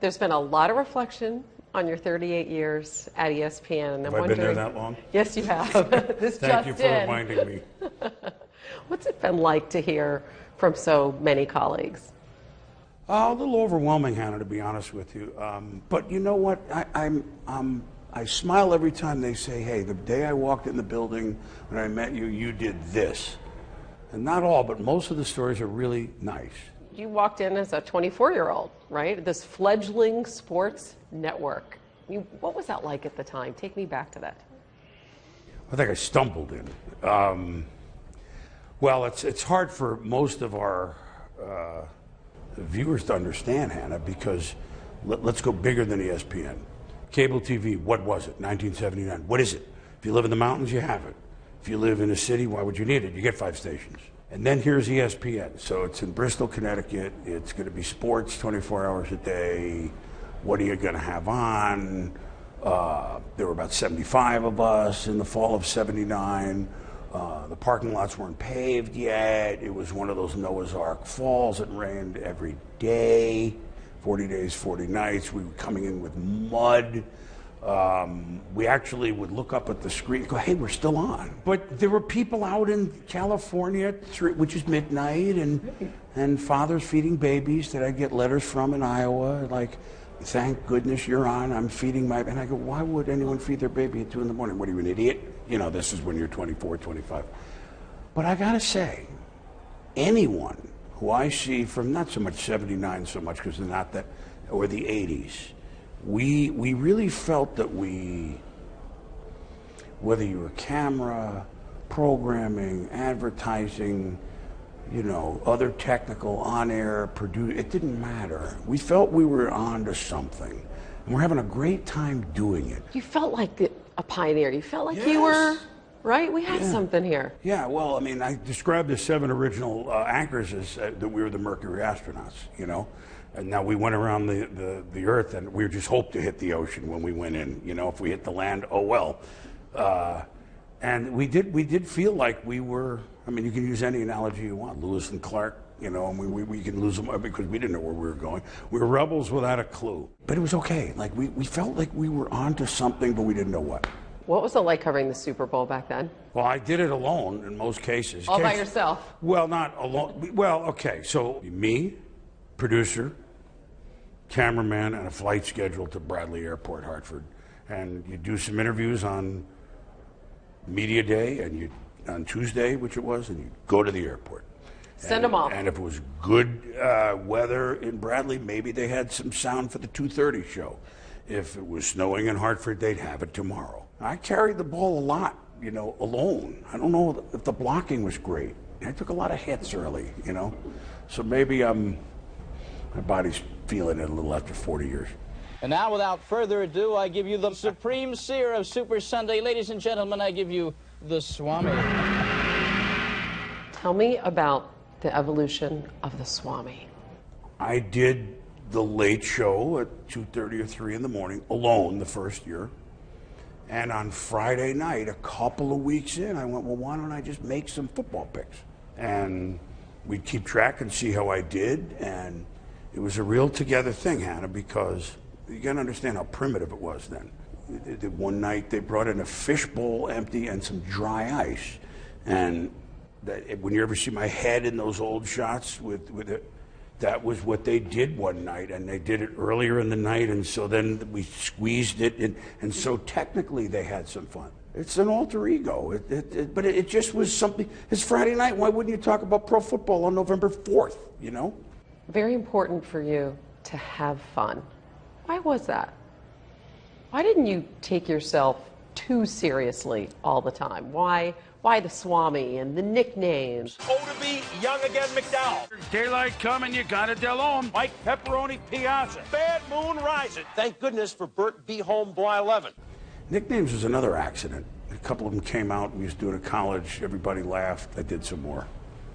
There's been a lot of reflection on your 38 years at ESPN. Have I been there that long? Yes, you have. Thank you for reminding me. What's it been like to hear from so many colleagues? A little overwhelming, Hannah, to be honest with you. But you know what? I smile every time they say, hey, the day I walked in the building when I met you, you did this. And not all, but most of the stories are really nice. You walked in as a 24-year-old, right? This fledgling sports network. What was that like at the time? Take me back to that. I think I stumbled in. Well, it's hard for most of our viewers to understand, Hannah, because let's go bigger than ESPN. Cable TV, what was it? 1979. What is it? If you live in the mountains, you have it. If you live in a city, why would you need it? You get 5 stations. And then here's ESPN. So it's in Bristol, Connecticut. It's going to be sports 24 hours a day. What are you going to have on? There were about 75 of us in the fall of '79. The parking lots weren't paved yet. It was one of those Noah's Ark falls. It rained every day, 40 days, 40 nights. We were coming in with mud. We actually would look up at the screen and go, hey, we're still on. But there were people out in California, which is midnight, and fathers feeding babies that I get letters from in Iowa, like, thank goodness you're on, I'm feeding my, and I go, why would anyone feed their baby at 2 in the morning? What are you, an idiot? You know, this is when you're 24, 25. But I gotta say, anyone who I see from not so much 79 so much, because they're not that, or the 80s, we really felt that whether you were camera, programming, advertising, you know, other technical, on-air, it didn't matter. We felt we were onto something, and we're having a great time doing it. You felt like a pioneer. You felt like Yes. You were, right? We had something here. Yeah, well, I mean, I described the 7 original anchors as that we were the Mercury astronauts, you know? And now we went around the Earth, and we just hoped to hit the ocean when we went in. You know, if we hit the land, oh well. And we did feel like we were, I mean, you can use any analogy you want, Lewis and Clark, you know, and we can lose them because we didn't know where we were going. We were rebels without a clue. But it was okay. Like, we felt like we were onto something, but we didn't know what. What was it like covering the Super Bowl back then? Well, I did it alone in most cases. All by yourself? Well, not alone. Well, okay, so me, producer, cameraman, and a flight schedule to Bradley Airport, Hartford. And you do some interviews on media day, and on Tuesday, which it was, and you go to the airport. Send them off. And if it was good weather in Bradley, maybe they had some sound for the 2:30 show. If it was snowing in Hartford, they'd have it tomorrow. I carried the ball a lot, you know, alone. I don't know if the blocking was great. I took a lot of hits early, you know. So maybe my body's feeling it a little after 40 years. And now, without further ado, I give you the supreme seer of Super Sunday. Ladies and gentlemen, I give you the Swami. Tell me about the evolution of the Swami. I did the late show at 2:30 or 3 in the morning, alone the first year. And on Friday night, a couple of weeks in, I went, well, why don't I just make some football picks? And we'd keep track and see how I did. And it was a real together thing, Hannah, because you got to understand how primitive it was then. One night they brought in a fishbowl empty and some dry ice. And when you ever see my head in those old shots with it, that was what they did one night, and they did it earlier in the night, and so then we squeezed it, and so technically they had some fun. It's an alter ego, but it just was something. It's Friday night, why wouldn't you talk about pro football on November 4th, you know? Very important for you to have fun. Why was that? Why didn't you take yourself too seriously all the time? Why the Swami and the nicknames? Oldeby, Young Again McDowell. Daylight coming, you got it, Del Home. Mike Pepperoni Piazza. Bad Moon Rising. Thank goodness for Bert B. Home Bly 11. Nicknames was another accident. A couple of them came out. We used to do it at college. Everybody laughed. I did some more.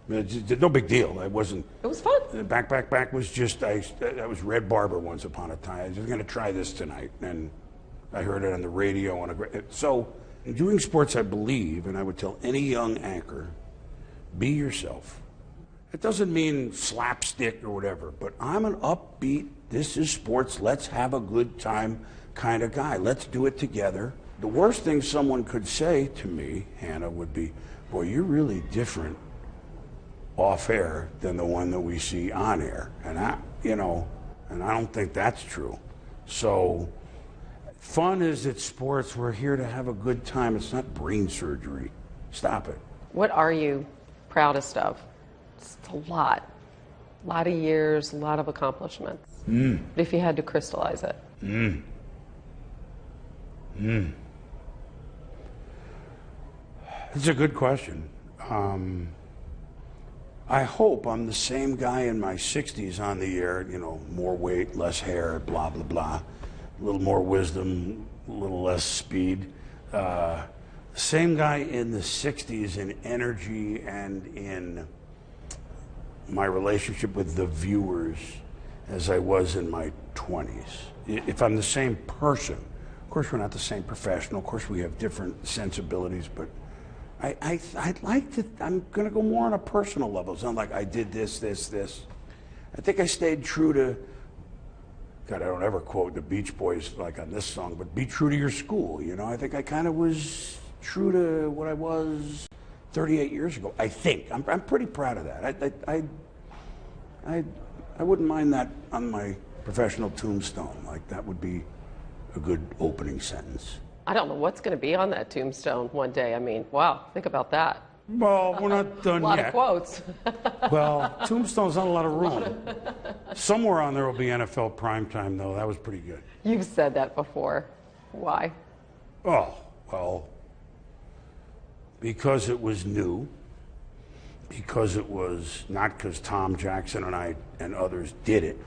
I mean, no big deal. It was fun. Back was just, I was Red Barber once upon a time. I was just going to try this tonight. And I heard it on the radio. So in doing sports, I believe, and I would tell any young anchor, be yourself. It doesn't mean slapstick or whatever, but I'm an upbeat, This is sports. Let's have a good time kind of guy. Let's do it together. The worst thing someone could say to me, Hannah, would be, boy, you're really different off air than the one that we see on air. And I don't think that's true. So fun is at sports. We're here to have a good time. It's not brain surgery. Stop it. What are you proudest of? It's a lot. A lot of years, a lot of accomplishments. But if you had to crystallize it. It's a good question. I hope I'm the same guy in my 60s on the air, more weight, less hair, blah, blah, blah. A little more wisdom, a little less speed. Same guy in the 60s in energy and in my relationship with the viewers as I was in my 20s. If I'm the same person, of course we're not the same professional, of course we have different sensibilities, but I'd like to, I'm going to go more on a personal level. It's not like I did this. I think I stayed true to, God, I don't ever quote the Beach Boys like on this song, but be true to your school. I think I kind of was true to what I was 38 years ago. I think. I'm pretty proud of that. I wouldn't mind that on my professional tombstone. Like, that would be a good opening sentence. I don't know what's going to be on that tombstone one day. I mean, wow, think about that. Well, we're not done yet. A lot yet. of quotes. Well, tombstone's not a lot of room. Somewhere on there will be NFL primetime, though. That was pretty good. You've said that before. Why? Oh, well, because it was new, because it was not because Tom Jackson and I and others did it.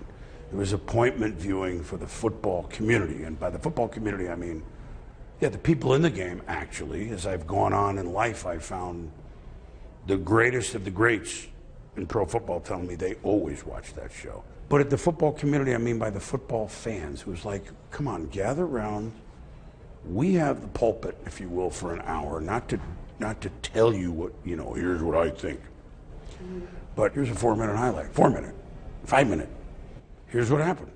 It was appointment viewing for the football community. And by the football community, I mean, yeah, the people in the game, actually. As I've gone on in life, I've found the greatest of the greats in pro football telling me they always watch that show. But at the football community, I mean by the football fans, who's like, come on, gather around. We have the pulpit, if you will, for an hour, not to tell you what, here's what I think. But here's a 4-minute highlight, 4-minute, 5-minute. Here's what happened.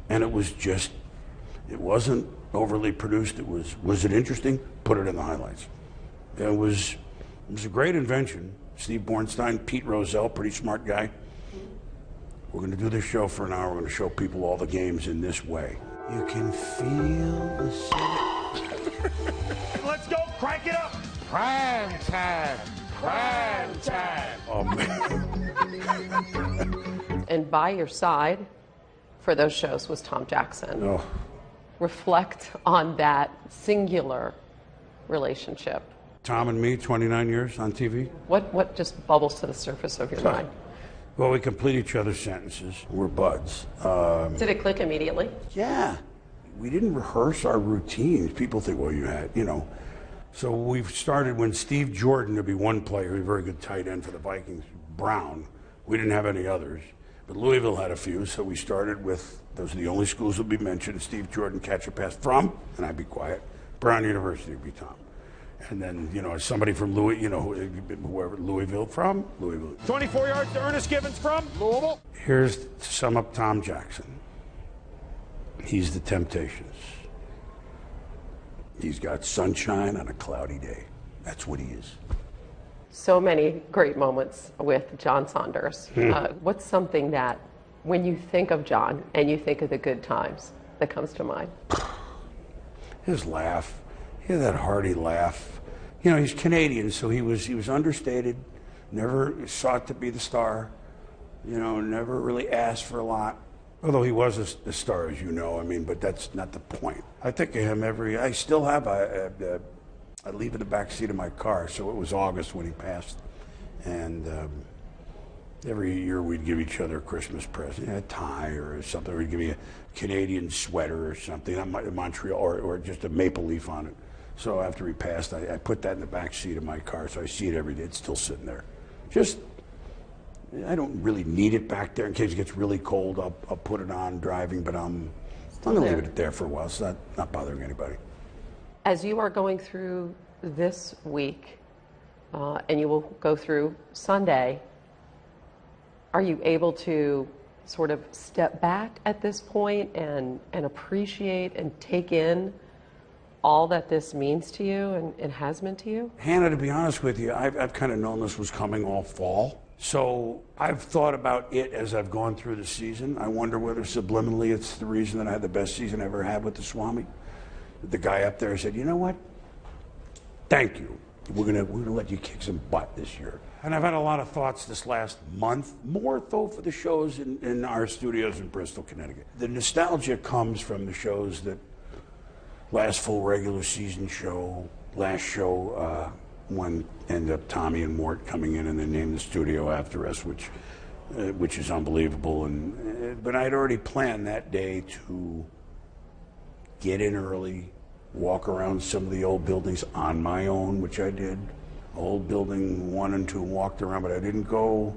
And it was just, it wasn't overly produced. It was it interesting? Put it in the highlights. It was a great invention. Steve Bornstein, Pete Rozelle, pretty smart guy. We're going to do this show for an hour. We're going to show people all the games in this way. You can feel the city. Let's go, crank it up. Prime time. Prime time. Oh, man. And by your side for those shows was Tom Jackson. Oh. Reflect on that singular relationship. Tom and me, 29 years on TV. What just bubbles to the surface of your mind? Well, we complete each other's sentences. We're buds. Did it click immediately? Yeah. We didn't rehearse our routines. People think, well, you had, So we've started when Steve Jordan, to be one player, a very good tight end for the Vikings, Brown. We didn't have any others. But Louisville had a few, so we started with, those are the only schools that will be mentioned, Steve Jordan, catch a pass from, and I'd be quiet, Brown University would be Tom. And then, somebody from whoever, Louisville from, Louisville. 24 yards to Ernest Givens from Louisville. Here's to sum up Tom Jackson. He's the Temptations. He's got sunshine on a cloudy day. That's what he is. So many great moments with John Saunders. What's something that, when you think of John and you think of the good times, that comes to mind? His laugh. He had that hearty laugh. He's Canadian, so he was understated, never sought to be the star, never really asked for a lot. Although he was a star, as you know, but that's not the point. I think of him I still have I leave in the back seat of my car, so it was August when he passed. And every year we'd give each other a Christmas present, a tie or something. We'd give me a Canadian sweater or something, Montreal, or just a maple leaf on it. So after he passed, I put that in the back seat of my car, so I see it every day. It's still sitting there. I don't really need it back there. In case it gets really cold, I'll put it on driving, but I'm going to leave it there for a while. It's not bothering anybody. As you are going through this week, and you will go through Sunday, are you able to sort of step back at this point and appreciate and take in all that this means to you and has meant to you? Hannah, to be honest with you, I've kind of known this was coming all fall. So I've thought about it as I've gone through the season. I wonder whether subliminally it's the reason that I had the best season I ever had with the Swami. The guy up there said, you know what? Thank you. We're gonna let you kick some butt this year. And I've had a lot of thoughts this last month, more though for the shows in our studios in Bristol, Connecticut. The nostalgia comes from the shows that last full regular season show, last show, when ended up Tommy and Mort coming in and they named the studio after us, which is unbelievable. But I'd already planned that day to get in early, walk around some of the old buildings on my own, which I did. Old building 1 and 2 walked around, but I didn't go.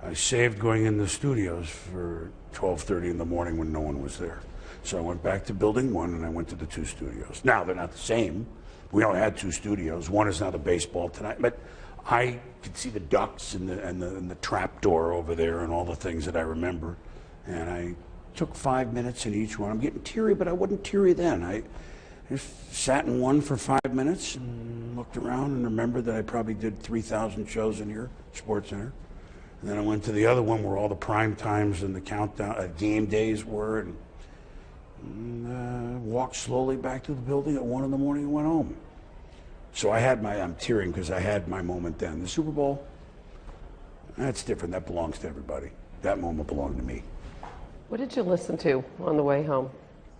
I saved going in the studios for 12:30 in the morning when no one was there. So I went back to building 1 and I went to the 2 studios. Now they're not the same. We only had 2 studios. One is now the baseball tonight, but I could see the ducks and the trap door over there and all the things that I remember. And I took 5 minutes in each one. I'm getting teary, but I wasn't teary then. I just sat in one for 5 minutes and looked around and remembered that I probably did 3,000 shows in here, Sports Center. And then I went to the other one where all the prime times and the countdown game days were, and walked slowly back to the building at 1 in the morning and went home. So I'm tearing because I had my moment then. The Super Bowl, that's different. That belongs to everybody. That moment belonged to me. What did you listen to on the way home?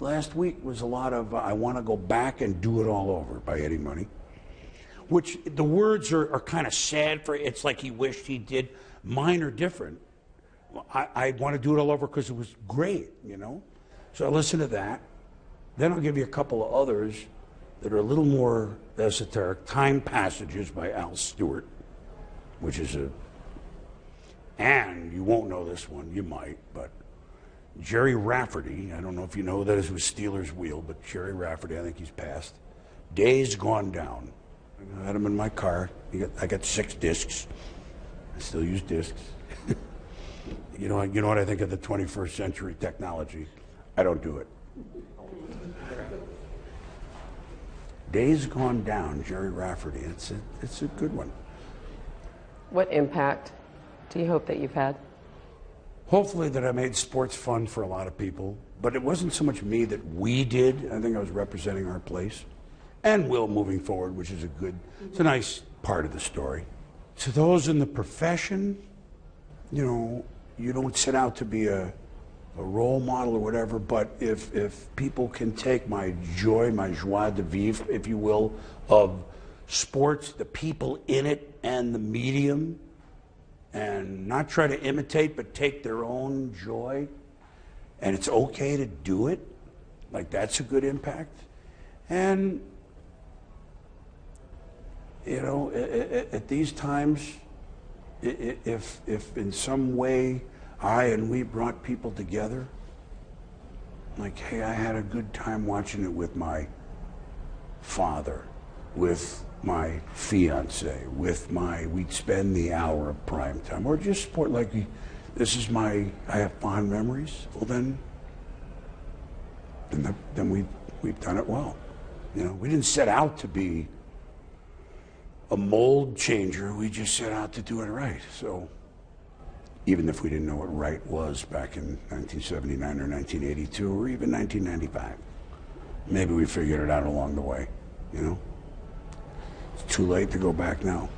Last week was a lot of I Want to Go Back and Do It All Over by Eddie Money, which the words are kind of sad for, it's like he wished he did. Mine are different. I want to do it all over because it was great, you know? So I listened to that. Then I'll give you a couple of others that are a little more esoteric. Time Passages by Al Stewart, which is and you won't know this one, you might, but Jerry Rafferty, I don't know if you know that, it was Steelers Wheel, but Jerry Rafferty, I think he's passed. Days Gone Down. I had him in my car. I got 6 discs. I still use discs. You know what I think of the 21st century technology? I don't do it. Days Gone Down, Jerry Rafferty. It's a good one. What impact do you hope that you've had? Hopefully that I made sports fun for a lot of people, but it wasn't so much me that we did. I think I was representing our place and will moving forward, which is it's a nice part of the story. To those in the profession, you don't set out to be a role model or whatever, but if people can take my joy, my joie de vivre, if you will, of sports, the people in it and the medium, and not try to imitate, but take their own joy, and it's okay to do it, like that's a good impact. And, at these times, if in some way we brought people together, like, hey, I had a good time watching it with my father, with my fiance, we'd spend the hour of prime time, or just sport, like, I have fond memories. Well, then we've done it well. We didn't set out to be a mold changer. We just set out to do it right. So even if we didn't know what right was back in 1979 or 1982 or even 1995, maybe we figured it out along the way. It's too late to go back now.